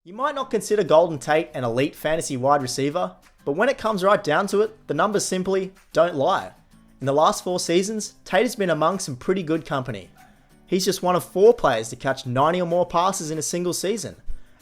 You might not consider Golden Tate an elite fantasy wide receiver, but when it comes right down to it, the numbers simply don't lie. In the last 4 seasons, Tate has been among some pretty good company. He's just one of 4 players to catch 90 or more passes in a single season.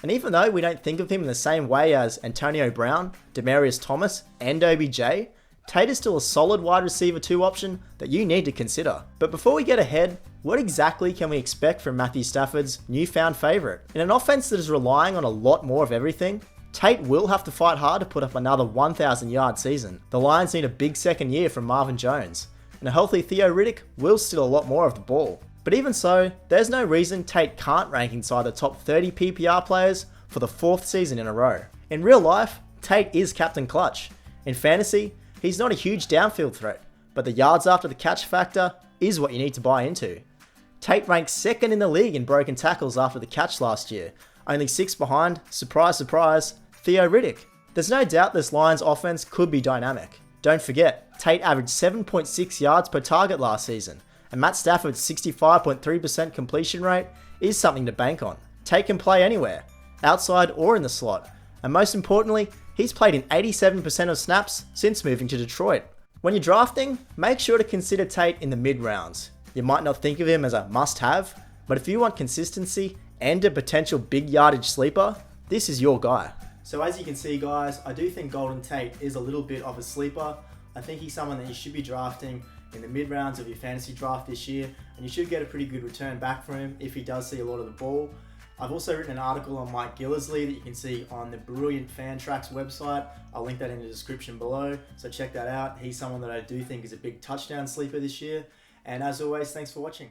And even though we don't think of him in the same way as Antonio Brown, Demaryius Thomas, and OBJ, Tate is still a solid wide receiver 2 option that you need to consider. But before we get ahead, what exactly can we expect from Matthew Stafford's newfound favourite? In an offense that is relying on a lot more of everything, Tate will have to fight hard to put up another 1,000 yard season. The Lions need a big second year from Marvin Jones, and a healthy Theo Riddick will steal a lot more of the ball. But even so, there's no reason Tate can't rank inside the top 30 PPR players for the 4th season in a row. In real life, Tate is Captain Clutch. In fantasy, he's not a huge downfield threat, but the yards after the catch factor is what you need to buy into. Tate ranked 2nd in the league in broken tackles after the catch last year, only 6 behind, surprise surprise, Theo Riddick. There's no doubt this Lions offense could be dynamic. Don't forget, Tate averaged 7.6 yards per target last season, and Matt Stafford's 65.3% completion rate is something to bank on. Tate can play anywhere, outside or in the slot, and most importantly, he's played in 87% of snaps since moving to Detroit. When you're drafting, make sure to consider Tate in the mid-rounds. You might not think of him as a must-have, but if you want consistency and a potential big yardage sleeper, this is your guy. So as you can see guys, I do think Golden Tate is a little bit of a sleeper. I think he's someone that you should be drafting in the mid-rounds of your fantasy draft this year, and you should get a pretty good return back from him if he does see a lot of the ball. I've also written an article on Mike Gillisley that you can see on the Brilliant Fantrax website. I'll link that in the description below, so check that out. He's someone that I do think is a big touchdown sleeper this year. And as always, thanks for watching.